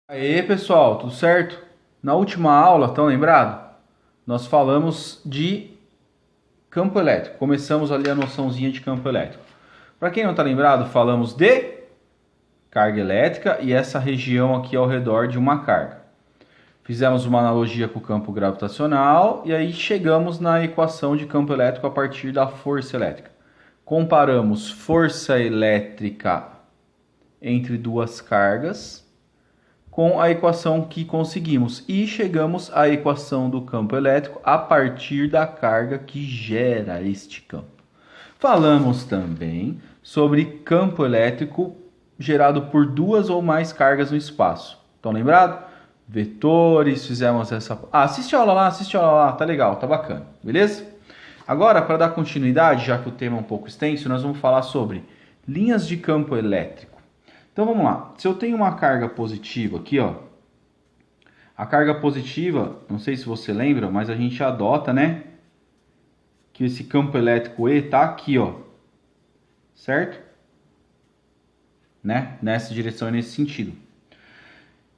Aê pessoal, tudo certo? Na última aula, estão lembrados? Nós falamos de campo elétrico. Começamos ali a noçãozinha de campo elétrico. Para quem não está lembrado, falamos de carga elétrica e essa região aqui ao redor de uma carga. Fizemos uma analogia com o campo gravitacional e aí chegamos na equação de campo elétrico a partir da força elétrica. Comparamos força elétrica entre duas cargas com a equação que conseguimos e chegamos à equação do campo elétrico a partir da carga que gera este campo. Falamos também sobre campo elétrico gerado por duas ou mais cargas no espaço. Estão lembrados? Vetores, fizemos essa... assiste a aula lá, tá legal, tá bacana, beleza? Agora, para dar continuidade, já que o tema é um pouco extenso, nós vamos falar sobre linhas de campo elétrico. Então vamos lá, se eu tenho uma carga positiva aqui, ó, a carga positiva, não sei se você lembra, mas a gente adota, né, que esse campo elétrico E tá aqui, ó, certo? Né? Nessa direção e nesse sentido.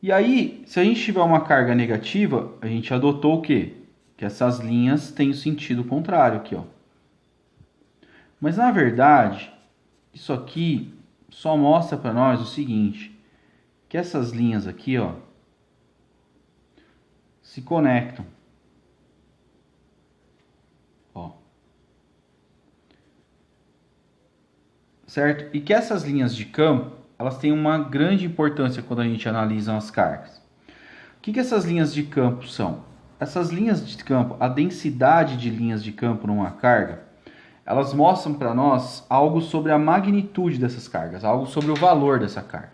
E aí, se a gente tiver uma carga negativa, a gente adotou o quê? Que essas linhas têm o sentido contrário aqui, ó. Mas na verdade, isso aqui só mostra para nós o seguinte, que essas linhas aqui, ó, se conectam. Ó. Certo? E que essas linhas de campo, elas têm uma grande importância quando a gente analisa as cargas. O que essas linhas de campo são? Essas linhas de campo, a densidade de linhas de campo numa carga, elas mostram para nós algo sobre a magnitude dessas cargas, algo sobre o valor dessa carga.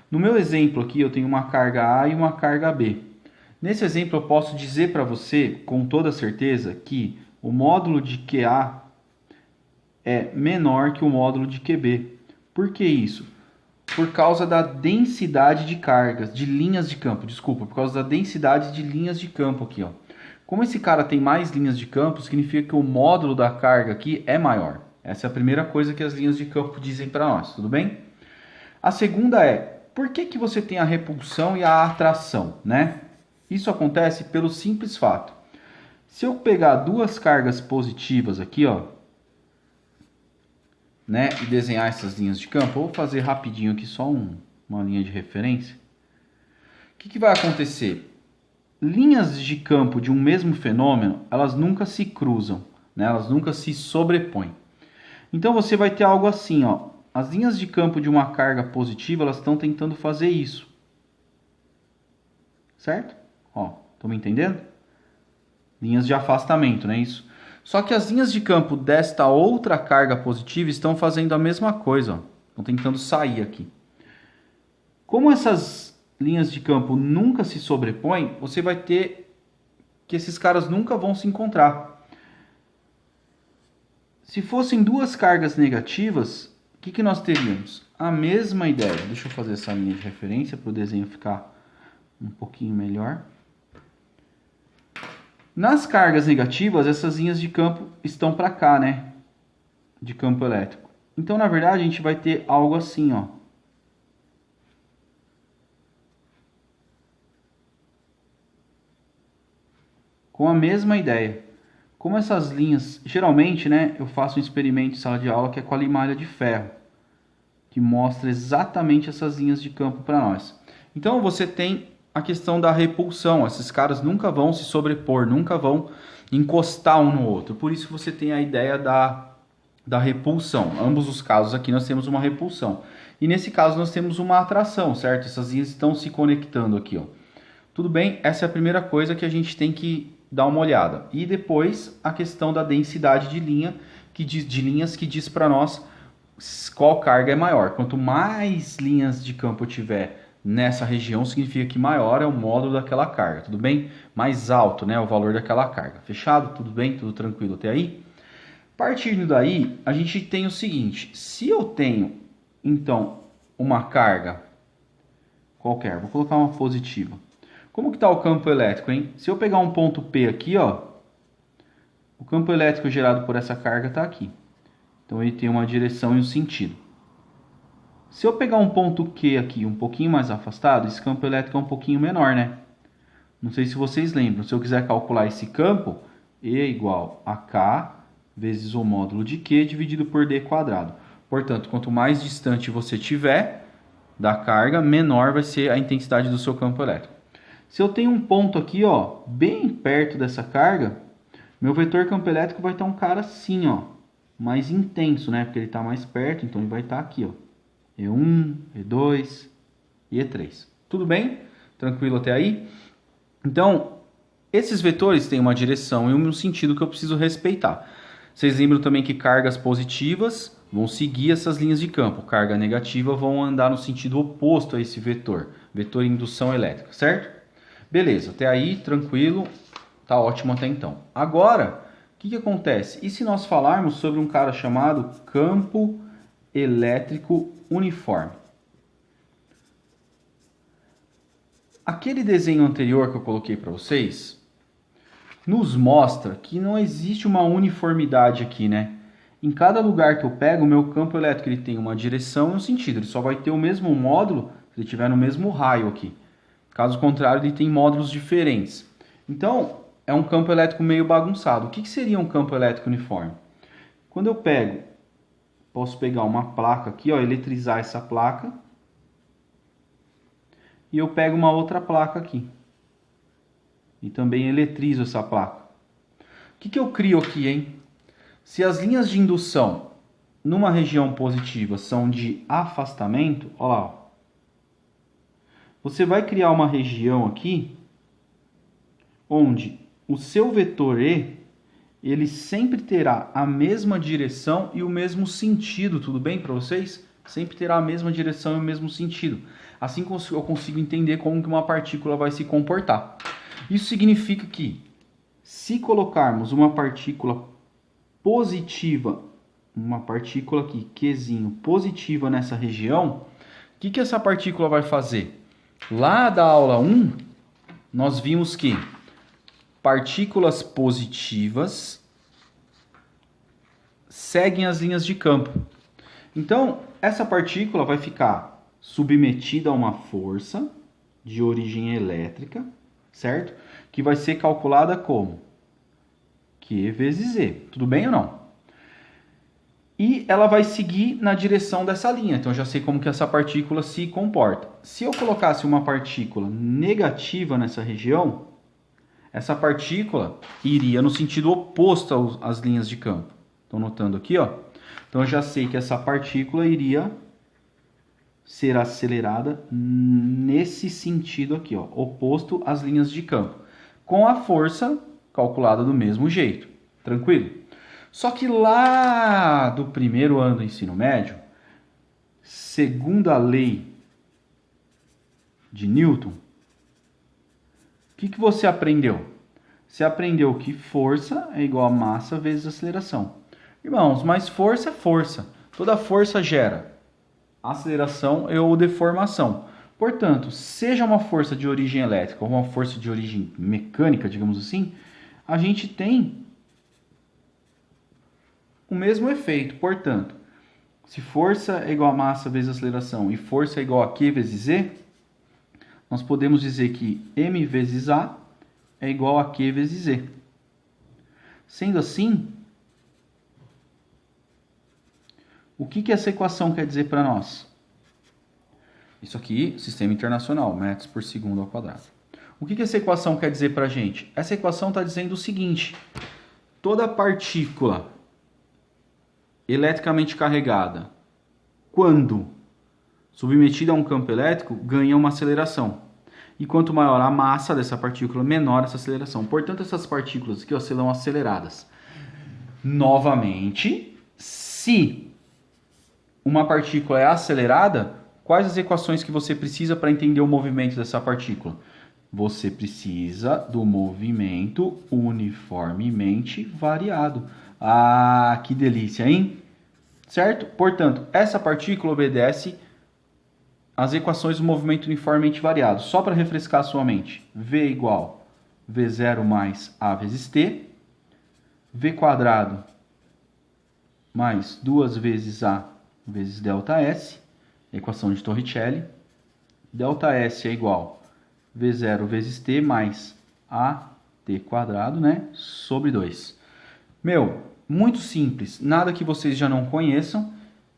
No meu exemplo aqui, eu tenho uma carga A e uma carga B. Nesse exemplo, eu posso dizer para você, com toda certeza, que o módulo de QA é menor que o módulo de QB. Por que isso? Por causa da densidade de cargas, de linhas de campo, desculpa, por causa da densidade de linhas de campo aqui, ó. Como esse cara tem mais linhas de campo, significa que o módulo da carga aqui é maior. Essa é a primeira coisa que as linhas de campo dizem para nós, tudo bem? A segunda é, por que você tem a repulsão e a atração, né? Isso acontece pelo simples fato. Se eu pegar duas cargas positivas aqui, ó, né, e desenhar essas linhas de campo, eu vou fazer rapidinho aqui só uma linha de referência. O que vai acontecer? Linhas de campo de um mesmo fenômeno, elas nunca se cruzam, né? Elas nunca se sobrepõem. Então você vai ter algo assim, ó. As linhas de campo de uma carga positiva, elas estão tentando fazer isso. Certo? Ó, estão me entendendo? Linhas de afastamento, não é isso? Só que as linhas de campo desta outra carga positiva estão fazendo a mesma coisa, ó. Estão tentando sair aqui. Como essas linhas de campo nunca se sobrepõem, você vai ter que esses caras nunca vão se encontrar. Se fossem duas cargas negativas, o que nós teríamos? A mesma ideia. Deixa eu fazer essa linha de referência para o desenho ficar um pouquinho melhor. Nas cargas negativas, essas linhas de campo estão para cá, né? De campo elétrico. Então, na verdade, a gente vai ter algo assim, ó. Com a mesma ideia. Como essas linhas, geralmente, né, eu faço um experimento em sala de aula que é com a limalha de ferro, que mostra exatamente essas linhas de campo para nós. Então você tem a questão da repulsão, esses caras nunca vão se sobrepor, nunca vão encostar um no outro, por isso você tem a ideia da repulsão. Ambos os casos aqui nós temos uma repulsão, e nesse caso nós temos uma atração, certo? Essas linhas estão se conectando aqui, ó. Tudo bem? Essa é a primeira coisa que a gente tem que dar uma olhada. E depois a questão da densidade de linhas que diz para nós qual carga é maior. Quanto mais linhas de campo eu tiver nessa região, significa que maior é o módulo daquela carga, tudo bem? Mais alto, né, o valor daquela carga. Fechado? Tudo bem? Tudo tranquilo até aí? Partindo daí, a gente tem o seguinte, se eu tenho, então, uma carga qualquer, vou colocar uma positiva. Como que está o campo elétrico, hein? Se eu pegar um ponto P aqui, ó, o campo elétrico gerado por essa carga está aqui. Então ele tem uma direção e um sentido. Se eu pegar um ponto Q aqui um pouquinho mais afastado, esse campo elétrico é um pouquinho menor, né? Não sei se vocês lembram. Se eu quiser calcular esse campo, E é igual a K vezes o módulo de Q dividido por D quadrado. Portanto, quanto mais distante você tiver da carga, menor vai ser a intensidade do seu campo elétrico. Se eu tenho um ponto aqui, ó, bem perto dessa carga, meu vetor campo elétrico vai estar um cara assim, ó, mais intenso, né? Porque ele está mais perto, então ele vai estar aqui, ó. E1, E2 e E3. Tudo bem? Tranquilo até aí? Então, esses vetores têm uma direção e um sentido que eu preciso respeitar. Vocês lembram também que cargas positivas vão seguir essas linhas de campo. Carga negativa vão andar no sentido oposto a esse vetor. Vetor indução elétrica, certo? Beleza, até aí, tranquilo. Tá ótimo até então. Agora, o que acontece? E se nós falarmos sobre um cara chamado campo elétrico uniforme? Aquele desenho anterior que eu coloquei para vocês nos mostra que não existe uma uniformidade aqui, né? Em cada lugar que eu pego, o meu campo elétrico ele tem uma direção e um sentido. Ele só vai ter o mesmo módulo se ele estiver no mesmo raio aqui. Caso contrário, ele tem módulos diferentes. Então, é um campo elétrico meio bagunçado. O que seria um campo elétrico uniforme? Quando eu pego, posso pegar uma placa aqui, ó, eletrizar essa placa. E eu pego uma outra placa aqui. E também eletrizo essa placa. O que eu crio aqui, hein? Se as linhas de indução numa região positiva são de afastamento, olha lá, ó. Você vai criar uma região aqui onde o seu vetor E ele sempre terá a mesma direção e o mesmo sentido, tudo bem para vocês? Sempre terá a mesma direção e o mesmo sentido. Assim eu consigo entender como que uma partícula vai se comportar. Isso significa que, se colocarmos uma partícula positiva, uma partícula aqui, Qzinho, positiva nessa região, o que essa partícula vai fazer? Lá da aula 1, nós vimos que partículas positivas seguem as linhas de campo. Então, essa partícula vai ficar submetida a uma força de origem elétrica, certo? Que vai ser calculada como Q vezes E. Tudo bem ou não? E ela vai seguir na direção dessa linha. Então, eu já sei como que essa partícula se comporta. Se eu colocasse uma partícula negativa nessa região, essa partícula iria no sentido oposto às linhas de campo. Estão notando aqui, ó? Então, eu já sei que essa partícula iria ser acelerada nesse sentido aqui, ó, oposto às linhas de campo, com a força calculada do mesmo jeito. Tranquilo? Só que lá do primeiro ano do ensino médio, segundo a lei de Newton, o que você aprendeu? Você aprendeu que força é igual a massa vezes aceleração. Irmãos, mas força é força. Toda força gera aceleração ou deformação. Portanto, seja uma força de origem elétrica ou uma força de origem mecânica, digamos assim, a gente tem o mesmo efeito. Portanto, se força é igual a massa vezes aceleração e força é igual a Q vezes E, nós podemos dizer que M vezes A é igual a Q vezes E. Sendo assim, o que essa equação quer dizer para nós? Isso aqui, sistema internacional, metros por segundo ao quadrado. O que essa equação quer dizer para a gente? Essa equação está dizendo o seguinte: toda partícula eletricamente carregada, quando submetida a um campo elétrico, ganha uma aceleração. E quanto maior a massa dessa partícula, menor essa aceleração. Portanto, essas partículas aqui serão aceleradas. Novamente, se uma partícula é acelerada, quais as equações que você precisa para entender o movimento dessa partícula? Você precisa do movimento uniformemente variado. Ah, que delícia, hein? Certo? Portanto, essa partícula obedece às equações do movimento uniformemente variado. Só para refrescar a sua mente. V igual V0 mais A vezes T. V quadrado mais 2 vezes A vezes ΔS. equação de Torricelli. ΔS é igual a V0 vezes T mais AT², né? Sobre 2. Meu, muito simples. Nada que vocês já não conheçam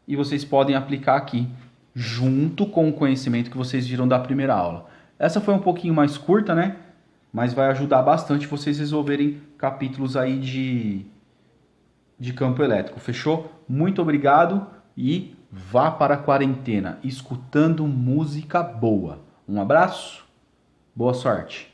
e vocês podem aplicar aqui, junto com o conhecimento que vocês viram da primeira aula. Essa foi um pouquinho mais curta, né? Mas vai ajudar bastante vocês resolverem capítulos aí de campo elétrico. Fechou? Muito obrigado e vá para a quarentena escutando música boa. Um abraço, boa sorte.